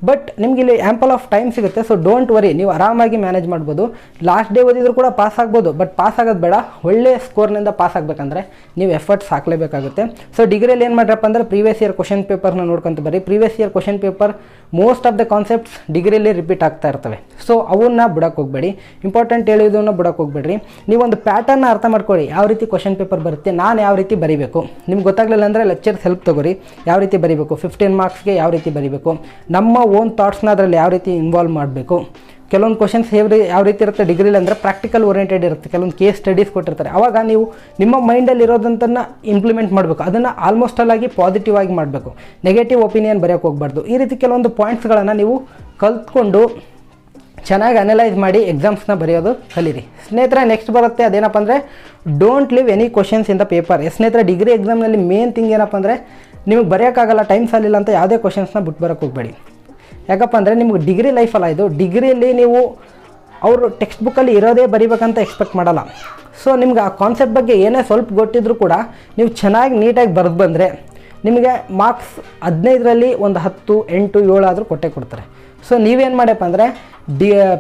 ಬಟ್ ನಿಮ್ಗೆ ಇಲ್ಲಿ ಆ್ಯಂಪಲ್ ಆಫ್ ಟೈಮ್ ಸಿಗುತ್ತೆ. ಸೊ ಡೋಂಟ್ ವರಿ, ನೀವು ಆರಾಮಾಗಿ ಮ್ಯಾನೇಜ್ ಮಾಡ್ಬೋದು. ಲಾಸ್ಟ್ ಡೇ ಓದಿದ್ರು ಕೂಡ ಪಾಸ್ ಆಗ್ಬೋದು, ಬಟ್ ಪಾಸ್ ಆಗೋದು ಬೇಡ. ಒಳ್ಳೆ ಸ್ಕೋರ್ನಿಂದ ಪಾಸ್ ಆಗಬೇಕಂದ್ರೆ ನೀವು ಎಫರ್ಟ್ಸ್ ಹಾಕಲೇಬೇಕಾಗುತ್ತೆ. ಸೊ ಡಿಗ್ರಿಯಲ್ಲಿ ಏನು ಮಾಡ್ರಪ್ಪ ಅಂದರೆ ಪ್ರೀವಿಯಸ್ ಇಯರ್ ಕ್ವಶನ್ ಪೇಪರ್ನ ನೋಡ್ಕೊಂತ ಬರ್ರಿ. Previous year question paper most of the concepts ಡಿಗ್ರಿಯಲ್ಲಿ ರಿಪೀಟ್ ಆಗ್ತಾ ಇರ್ತವೆ. ಸೊ ಅವನ್ನ ಬಿಡಕ್ಕೆ ಹೋಗಬೇಡಿ, ಇಂಪಾರ್ಟೆಂಟ್ ಹೇಳಿದ್ದನ್ನು ಬಿಡಕ್ಕೆ ಹೋಗಬೇಡ್ರಿ. ನೀವೊಂದು ಪ್ಯಾಟರ್ನ ಅರ್ಥ ಮಾಡ್ಕೊಳ್ಳಿ, ಯಾವ ರೀತಿ ಕ್ವಶನ್ ಪೇಪರ್ ಬರುತ್ತೆ, ನಾನು ಯಾವ ರೀತಿ ಬರೀಬೇಕು. ನಿಮ್ಗೆ ಗೊತ್ತಾಗಲಿಲ್ಲ ಅಂದರೆ ಲೆಕ್ಚರ್ಸ್ ಹೆಲ್ಪ್ ತೊಗೊರಿ, ಯಾವ ರೀತಿ ಬರೀಬೇಕು, 15 ಮಾರ್ಕ್ಸ್ಗೆ ಯಾವ ರೀತಿ ಬರೀಬೇಕು, ನಮ್ಮ ಓನ್ ಥಾಟ್ಸ್ನ ಅದರಲ್ಲಿ ಯಾವ ರೀತಿ ಇನ್ವಾಲ್ವ್ ಮಾಡಬೇಕು. ಕೆಲವೊಂದು ಕ್ವಶನ್ಸ್ ಯಾವ ರೀತಿ ಇರುತ್ತೆ ಡಿಗ್ರಿಲಿ ಅಂದರೆ ಪ್ರಾಕ್ಟಿಕಲ್ ಓರಿಯೆಂಟೆಡ್ ಇರುತ್ತೆ. ಕೆಲವೊಂದು ಕೇಸ್ ಸ್ಟಡೀಸ್ ಕೊಟ್ಟಿರ್ತಾರೆ, ಆವಾಗ ನೀವು ನಿಮ್ಮ ಮೈಂಡಲ್ಲಿ ಇರೋದಂತನ್ನು ಇಂಪ್ಲಿಮೆಂಟ್ ಮಾಡಬೇಕು. ಅದನ್ನು ಆಲ್ಮೋಸ್ಟಲ್ ಆಗಿ ಪಾಸಿಟಿವ್ ಆಗಿ ಮಾಡಬೇಕು, ನೆಗೆಟಿವ್ ಒಪಿನಿಯನ್ ಬರೆಯೋಕ್ಕೆ ಹೋಗಬಾರ್ದು. ಈ ರೀತಿ ಕೆಲವೊಂದು ಪಾಯಿಂಟ್ಸ್ಗಳನ್ನು ನೀವು ಕಲ್ತ್ಕೊಂಡು ಚೆನ್ನಾಗಿ ಅನಲೈಸ್ ಮಾಡಿ ಎಕ್ಸಾಮ್ಸ್ನ ಬರೆಯೋದು ಕಲೀರಿ. ಸ್ನೇಹಿತರೆ ನೆಕ್ಸ್ಟ್ ಬರುತ್ತೆ ಅದೇನಪ್ಪ ಅಂದರೆ don't leave any questions in the paper. ಸ್ನೇಹಿತರೆ ಡಿಗ್ರಿ ಎಕ್ಸಾಮ್ನಲ್ಲಿ ಮೇನ್ ಥಿಂಗ್ ಏನಪ್ಪ ಅಂದರೆ ನಿಮಗೆ ಬರೆಯೋಕ್ಕಾಗಲ್ಲ, ಟೈಮ್ ಸಾಲಿಲ್ಲ ಅಂತ ಯಾವುದೇ ಕ್ವಶನ್ಸ್ನ ಬಿಟ್ಟು ಬರೋಕ್ಕೆ ಹೋಗಬೇಡಿ. ಯಾಕಪ್ಪ ಅಂದರೆ ನಿಮ್ಗೆ ಡಿಗ್ರಿ ಲೈಫಲ್ಲ ಇದು. ಡಿಗ್ರಿಯಲ್ಲಿ ನೀವು ಅವರು ಟೆಕ್ಸ್ಟ್ ಬುಕ್ಕಲ್ಲಿ ಇರೋದೇ ಬರಿಬೇಕಂತ ಎಕ್ಸ್ಪೆಕ್ಟ್ ಮಾಡಲ್ಲ. ಸೊ ನಿಮ್ಗೆ ಆ ಕಾನ್ಸೆಪ್ಟ್ ಬಗ್ಗೆ ಏನೇ ಸ್ವಲ್ಪ ಗೊತ್ತಿದ್ರೂ ಕೂಡ ನೀವು ಚೆನ್ನಾಗಿ ನೀಟಾಗಿ ಬರೆದು ಬಂದರೆ ನಿಮಗೆ ಮಾರ್ಕ್ಸ್ 15ರಲ್ಲಿ ಒಂದು 10, 8, 7 ಆದರೂ ಕೊಡ್ತಾರೆ. ಸೊ ನೀವೇನು ಮಾಡಪ್ಪ ಅಂದರೆ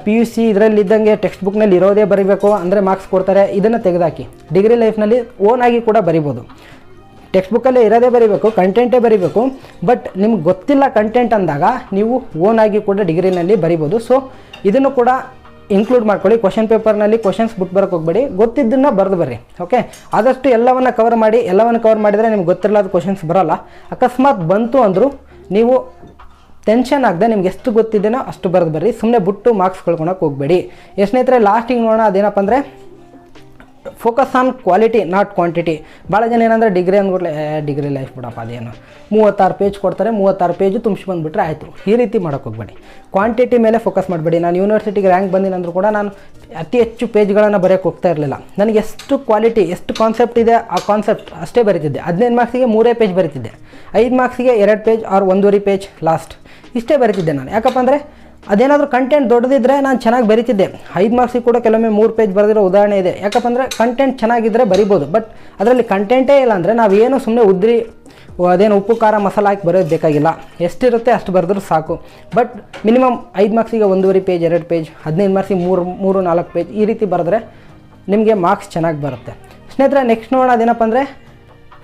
PUC ಇದರಲ್ಲಿ ಇದ್ದಂಗೆ ಟೆಕ್ಸ್ಟ್ ಬುಕ್ನಲ್ಲಿ ಇರೋದೇ ಬರೀಬೇಕು ಅಂದರೆ ಮಾರ್ಕ್ಸ್ ಕೊಡ್ತಾರೆ, ಇದನ್ನು ತೆಗೆದಾಕಿ. ಡಿಗ್ರಿ ಲೈಫ್ನಲ್ಲಿ ಓನಾಗಿ ಕೂಡ ಬರಿಬೋದು. ಟೆಕ್ಸ್ಟ್ ಬುಕ್ಕಲ್ಲೇ ಇರೋದೇ ಬರೀಬೇಕು, ಕಂಟೆಂಟೇ ಬರೀಬೇಕು. ಬಟ್ ನಿಮ್ಗೆ ಗೊತ್ತಿಲ್ಲ ಕಂಟೆಂಟ್ ಅಂದಾಗ ನೀವು ಓನಾಗಿ ಕೂಡ ಡಿಗ್ರಿನಲ್ಲಿ ಬರಿಬೋದು. ಸೊ ಇದನ್ನು ಕೂಡ ಇನ್ಕ್ಲೂಡ್ ಮಾಡ್ಕೊಳ್ಳಿ. ಕ್ವಶನ್ ಪೇಪರ್ನಲ್ಲಿ ಕ್ವಶನ್ಸ್ ಬಿಟ್ಟು ಬರೋಕ್ಕೆ ಹೋಗಬೇಡಿ, ಗೊತ್ತಿದ್ದನ್ನು ಬರೆದು ಬರ್ರಿ. ಓಕೆ, ಆದಷ್ಟು ಎಲ್ಲವನ್ನು ಕವರ್ ಮಾಡಿದರೆ ನಿಮ್ಗೆ ಗೊತ್ತಿರಲಾದ ಕ್ವಶನ್ಸ್ ಬರೋಲ್ಲ. ಅಕಸ್ಮಾತ್ ಬಂತು ಅಂದರೂ ನೀವು ಟೆನ್ಷನ್ ಆಗದೆ ನಿಮ್ಗೆ ಎಷ್ಟು ಗೊತ್ತಿದ್ದೇನೋ ಅಷ್ಟು ಬರೆದು ಬರ್ರಿ, ಸುಮ್ಮನೆ ಬಿಟ್ಟು ಮಾರ್ಕ್ಸ್ ಕಳ್ಕೊಳಕ್ಕೆ ಹೋಗಬೇಡಿ. ಸ್ನೇಹಿತರೆ ಲಾಸ್ಟಿಗೆ ನೋಡೋಣ ಅದೇನಪ್ಪ ಅಂದರೆ focus on quality not quantity. ಭಾಳ ಜನ ಏನಂದರೆ ಡಿಗ್ರಿ ಅಂದ್ಬಿಟ್ಲೆ ಡಿಗ್ರಿ ಲೈಫ್ ಬಿಡಪ್ಪ ಅದೇನು 36 ಪೇಜ್ ಕೊಡ್ತಾರೆ, 36 ಪೇಜು ತುಂಬಿಸಿ ಬಂದುಬಿಟ್ರೆ ಆಯಿತು. ಈ ರೀತಿ ಮಾಡೋಕ್ಕೆ ಹೋಗಬೇಡಿ, ಕ್ವಾಂಟಿಟಿ ಮೇಲೆ ಫೋಕಸ್ ಮಾಡಬೇಡಿ. ನಾನು ಯೂನಿವರ್ಸಿಟಿಗೆ ರ್ಯಾಂಕ್ ಬಂದಿನಂದ್ರೂ ಕೂಡ ನಾನು ಅತಿ ಹೆಚ್ಚು ಪೇಜ್ಗಳನ್ನು ಬರೆಯೋಕ್ಕೆ ಹೋಗ್ತಾ ಇರಲಿಲ್ಲ. ನನಗೆ ಎಷ್ಟು ಕ್ವಾಲಿಟಿ ಎಷ್ಟು ಕಾನ್ಸೆಪ್ಟ್ ಇದೆ ಆ ಕಾನ್ಸೆಪ್ಟ್ ಅಷ್ಟೇ ಬರೀತಿದ್ದೆ. 15 ಮಾರ್ಕ್ಸಿಗೆ 3 ಪೇಜ್ ಬರೀತಿದ್ದೆ, 5 ಮಾರ್ಕ್ಸಿಗೆ 2 ಪೇಜ್ ಆರ್ 1.5 ಪೇಜ್ ಲಾಸ್ಟ್ ಇಷ್ಟೇ ಬರೀತಿದ್ದೆ ನಾನು. ಯಾಕಪ್ಪ ಅಂದರೆ ಅದೇನಾದರೂ ಕಂಟೆಂಟ್ ದೊಡ್ಡದಿದ್ದರೆ ನಾನು ಚೆನ್ನಾಗಿ ಬರೀತಿದ್ದೆ. 5 ಮಾರ್ಕ್ಸಿಗೆ ಕೂಡ ಕೆಲವೊಮ್ಮೆ 3 ಪೇಜ್ ಬರೆದಿರೋ ಉದಾಹರಣೆ ಇದೆ. ಯಾಕಪ್ಪ ಅಂದರೆ ಕಂಟೆಂಟ್ ಚೆನ್ನಾಗಿದ್ದರೆ ಬರಿಬೋದು. ಬಟ್ ಅದರಲ್ಲಿ ಕಂಟೆಂಟೇ ಇಲ್ಲ ಅಂದರೆ ನಾವೇನು ಸುಮ್ಮನೆ ಉದ್ರಿ ಅದೇನು ಉಪ್ಪು ಖಾರ ಮಸಾಲ ಹಾಕಿ ಬರೋದು ಬೇಕಾಗಿಲ್ಲ. ಎಷ್ಟಿರುತ್ತೆ ಅಷ್ಟು ಬರೆದ್ರೂ ಸಾಕು. But minimum 5 ಮಾರ್ಕ್ಸಿಗೆ 1.5 page 2 page, 15 ಮಾರ್ಕ್ಸಿಗೆ 3-4 page ಈ ರೀತಿ ಬರೆದ್ರೆ ನಿಮಗೆ ಮಾರ್ಕ್ಸ್ ಚೆನ್ನಾಗಿ ಬರುತ್ತೆ. ಸ್ನೇಹಿತರೆ ನೆಕ್ಸ್ಟ್ ನೋಡೋಣ ಅದೇನಪ್ಪ ಅಂದರೆ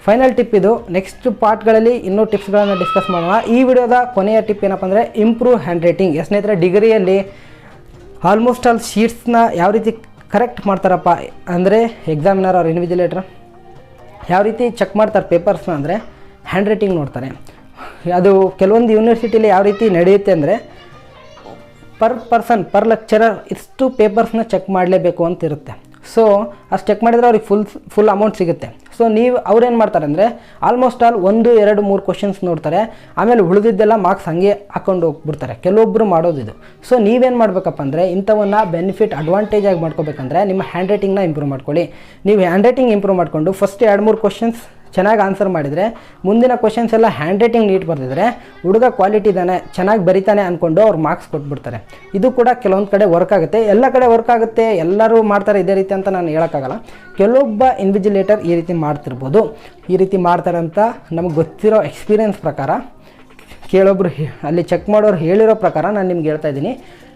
ಫೈನಲ್ ಟಿಪ್ ಇದು. ನೆಕ್ಸ್ಟ್ ಪಾರ್ಟ್ಗಳಲ್ಲಿ ಇನ್ನೂ ಟಿಪ್ಸ್ಗಳನ್ನು ಡಿಸ್ಕಸ್ ಮಾಡೋಣ. ಈ ವಿಡಿಯೋದ ಕೊನೆಯ ಟಿಪ್ ಏನಪ್ಪ ಅಂದರೆ ಇಂಪ್ರೂವ್ ಹ್ಯಾಂಡ್ ರೈಟಿಂಗ್. ಸ್ನೇಹಿತರೆ ಡಿಗ್ರಿಯಲ್ಲಿ ಆಲ್ಮೋಸ್ಟ್ ಆಲ್ ಶೀಟ್ಸ್ನ ಯಾವ ರೀತಿ ಕರೆಕ್ಟ್ ಮಾಡ್ತಾರಪ್ಪ ಅಂದರೆ ಎಕ್ಸಾಮಿನರ್ ಅವ್ರ ಇನ್ವಿಜಿಲೇಟರ್ ಯಾವ ರೀತಿ ಚೆಕ್ ಮಾಡ್ತಾರೆ ಪೇಪರ್ಸ್ನ ಅಂದರೆ ಹ್ಯಾಂಡ್ ರೈಟಿಂಗ್ ನೋಡ್ತಾರೆ. ಅದು ಕೆಲವೊಂದು ಯೂನಿವರ್ಸಿಟಿಲಿ ಯಾವ ರೀತಿ ನಡೆಯುತ್ತೆ ಅಂದರೆ ಪರ್ ಲೆಕ್ಚರರ್ ಇಷ್ಟು ಪೇಪರ್ಸ್ನ ಚೆಕ್ ಮಾಡಲೇಬೇಕು ಅಂತ ಇರುತ್ತೆ. ಸೊ ಅಷ್ಟು ಚೆಕ್ ಮಾಡಿದರೆ ಅವ್ರಿಗೆ ಫುಲ್ ಅಮೌಂಟ್ ಸಿಗುತ್ತೆ. ಸೊ ಅವ್ರೇನು ಮಾಡ್ತಾರೆ ಅಂದರೆ ಆಲ್ಮೋಸ್ಟ್ ಆಲ್ 1, 2, 3 ಕ್ವಶನ್ಸ್ ನೋಡ್ತಾರೆ, ಆಮೇಲೆ ಉಳಿದಿದ್ದೆಲ್ಲ ಮಾರ್ಕ್ಸ್ ಹಂಗೆ ಹಾಕ್ಕೊಂಡು ಹೋಗ್ಬಿಡ್ತಾರೆ. ಕೆಲವೊಬ್ಬರು ಮಾಡೋದಿದು. ಸೊ ನೀವೇನು ಮಾಡಬೇಕಪ್ಪ ಅಂದರೆ ಇಂಥವನ್ನ ಬೆನಿಫಿಟ್ ಅಡ್ವಾಂಟೇಜ್ ಆಗಿ ಮಾಡ್ಕೋಬೇಕಂದ್ರೆ ನಿಮ್ಮ ಹ್ಯಾಂಡ್ ರೈಟಿಂಗ್ನ ಇಂಪ್ರೂವ್ ಮಾಡ್ಕೊಳ್ಳಿ. ನೀವು ಹ್ಯಾಂಡ್ ರೈಟಿಂಗ್ ಇಂಪ್ರೂವ್ ಮಾಡಿಕೊಂಡು ಫಸ್ಟ್ 2-3 ಕ್ವಶನ್ಸ್ ಚೆನ್ನಾಗಿ ಆನ್ಸರ್ ಮಾಡಿದರೆ ಮುಂದಿನ ಕ್ವಶನ್ಸ್ ಎಲ್ಲ ಹ್ಯಾಂಡ್ ರೈಟಿಂಗ್ ನೀಟ್ ಬರೆದಿದ್ರೆ ಹುಡುಗ ಕ್ವಾಲಿಟಿ ಇದ್ದಾನೆ ಚೆನ್ನಾಗಿ ಬರಿತಾನೆ ಅಂದ್ಕೊಂಡು ಅವ್ರು ಮಾರ್ಕ್ಸ್ ಕೊಟ್ಬಿಡ್ತಾರೆ. ಇದು ಕೂಡ ಕೆಲವೊಂದು ಕಡೆ ವರ್ಕ್ ಆಗುತ್ತೆ, ಎಲ್ಲ ಕಡೆ ವರ್ಕ್ ಆಗುತ್ತೆ, ಎಲ್ಲರೂ ಮಾಡ್ತಾರೆ ಇದೇ ರೀತಿ ಅಂತ ನಾನು ಹೇಳೋಕ್ಕಾಗಲ್ಲ. ಕೆಲವೊಬ್ಬ ಇನ್ವಿಜಿಲೇಟರ್ ಈ ರೀತಿ ಮಾಡ್ತಿರ್ಬೋದು. ಈ ರೀತಿ ಮಾಡ್ತಾರೆ ಅಂತ ನಮಗೆ ಗೊತ್ತಿರೋ ಎಕ್ಸ್ಪೀರಿಯನ್ಸ್ ಪ್ರಕಾರ, ಕೆಲವೊಬ್ರು ಅಲ್ಲಿ ಚೆಕ್ ಮಾಡೋರು ಹೇಳಿರೋ ಪ್ರಕಾರ ನಾನು ನಿಮ್ಗೆ ಹೇಳ್ತಾ ಇದ್ದೀನಿ.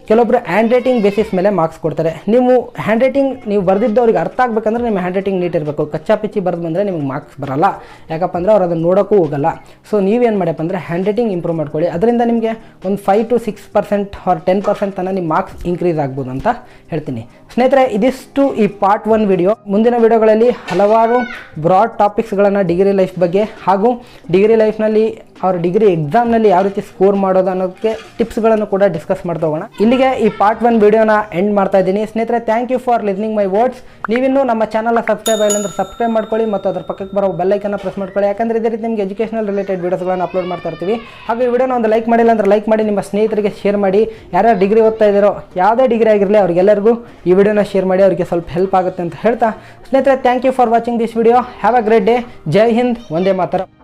ಕೆಲವೊಬ್ಬರು ಹ್ಯಾಂಡ್ ರೈಟಿಂಗ್ ಬೇಸಿಸ್ ಮೇಲೆ ಮಾರ್ಕ್ಸ್ ಕೊಡ್ತಾರೆ. ನೀವು ಹ್ಯಾಂಡ್ ರೈಟಿಂಗ್ ನೀವು ಬರೆದಿದ್ದವ್ರಿಗೆ ಅರ್ಥ ಆಗಬೇಕಂದ್ರೆ ನಿಮ್ಮ ಹ್ಯಾಂಡ್ ರೈಟಿಂಗ್ ನೀಟ್ ಇರಬೇಕು. ಕಚ್ಚಾ ಪಿಚ್ಚಿ ಬರೆದು ಬಂದರೆ ನಿಮಗೆ ಮಾರ್ಕ್ಸ್ ಬರೋಲ್ಲ. ಯಾಕಪ್ಪ ಅಂದರೆ ಅವ್ರು ಅದನ್ನು ನೋಡೋಕ್ಕೂ ಹೋಗಲ್ಲ. ಸೊ ನೀವೇನು ಮಾಡಪ್ಪ ಅಂದರೆ ಹ್ಯಾಂಡ್ ರೈಟಿಂಗ್ ಇಂಪ್ರೂವ್ ಮಾಡ್ಕೊಳ್ಳಿ. ಅದರಿಂದ ನಿಮಗೆ ಒಂದು 5 to 6% ಆರ್ 10% ತನಕ ನಿಮ್ಮ ಮಾರ್ಕ್ಸ್ ಇನ್ಕ್ರೀಸ್ ಆಗ್ಬೋದು ಅಂತ ಹೇಳ್ತೀನಿ. ಸ್ನೇಹಿತರೆ ಇದಿಷ್ಟು ಈ ಪಾರ್ಟ್ 1 ವಿಡಿಯೋ. ಮುಂದಿನ ವಿಡಿಯೋಗಳಲ್ಲಿ ಹಲವಾರು ಬ್ರಾಡ್ ಟಾಪಿಕ್ಸ್ಗಳನ್ನು ಡಿಗ್ರಿ ಲೈಫ್ ಬಗ್ಗೆ ಹಾಗೂ ಡಿಗ್ರಿ ಲೈಫ್ನಲ್ಲಿ ಅವ್ರ ಡಿಗ್ರಿ ಎಕ್ಸಾಮ್ನಲ್ಲಿ ಯಾವ ರೀತಿ ಸ್ಕೋರ್ ಮಾಡೋದು ಅನ್ನೋದಕ್ಕೆ ಟಿಪ್ಸ್ಗಳನ್ನು ಕೂಡ ಡಿಸ್ಕಸ್ ಮಾಡ್ತಾ ಹೋಗೋಣ. ಇಲ್ಲಿಗೆ ಈ ಪಾರ್ಟ್ 1 ವಿಡಿಯೋನ ಎಂಡ್ ಮಾಡ್ತಾ ಇದ್ದೀನಿ. ಸ್ನೇಹಿತರೆ thank you for listening my words. ನೀವಿನ್ನೂ ನಮ್ಮ ಚಾನಲ್ನ ಸಬ್ಸ್ಕ್ರೈಬ್ ಆಗಿಲ್ಲ ಅಂದರೆ ಸಬ್ಸ್ಕ್ರೈಬ್ ಮಾಡ್ಕೊಳ್ಳಿ ಮತ್ತು ಅದರ ಪಕ್ಕಕ್ಕೆ ಬರೋ ಬೆಲ್ಲೈಕನ್ನ ಪ್ರೆಸ್ ಮಾಡ್ಕೊಳ್ಳಿ. ಯಾಕಂದರೆ ಇದೇ ರೀತಿ ನಿಮಗೆ ಎಜುಕೇಷನಲ್ ರಿಲೇಟೆಡ್ ವೀಡಿಯೋಸ್ಗಳನ್ನು ಅಪ್ಲೋಡ್ ಮಾಡ್ತಾ ಇರ್ತೀವಿ. ಹಾಗೂ ಈ ವಿಡಿಯೋನ ಒಂದು ಲೈಕ್ ಮಾಡಿಲ್ಲ ಅಂದರೆ ಲೈಕ್ ಮಾಡಿ, ನಿಮ್ಮ ಸ್ನೇಹಿತರಿಗೆ ಶೇರ್ ಮಾಡಿ. ಯಾರ್ಯಾರು ಡಿಗ್ರಿ ಓದ್ತಾ ಇದ್ದಾರೋ ಯಾವುದೇ ಡಿಗ್ರಿ ಆಗಿರಲಿ ಅವ್ರಿಗೆಲ್ಲರಿಗೂ ಈ ವಿಡಿಯೋನ ಶೇರ್ ಮಾಡಿ, ಅವರಿಗೆ ಸ್ವಲ್ಪ ಹೆಲ್ಪ್ ಆಗುತ್ತೆ ಅಂತ ಹೇಳ್ತಾ ಸ್ನೇಹಿತರೆ thank you for watching this video. Have a great day. ಜೈ ಹಿಂದ್, ವಂದೇ ಮಾತರಂ.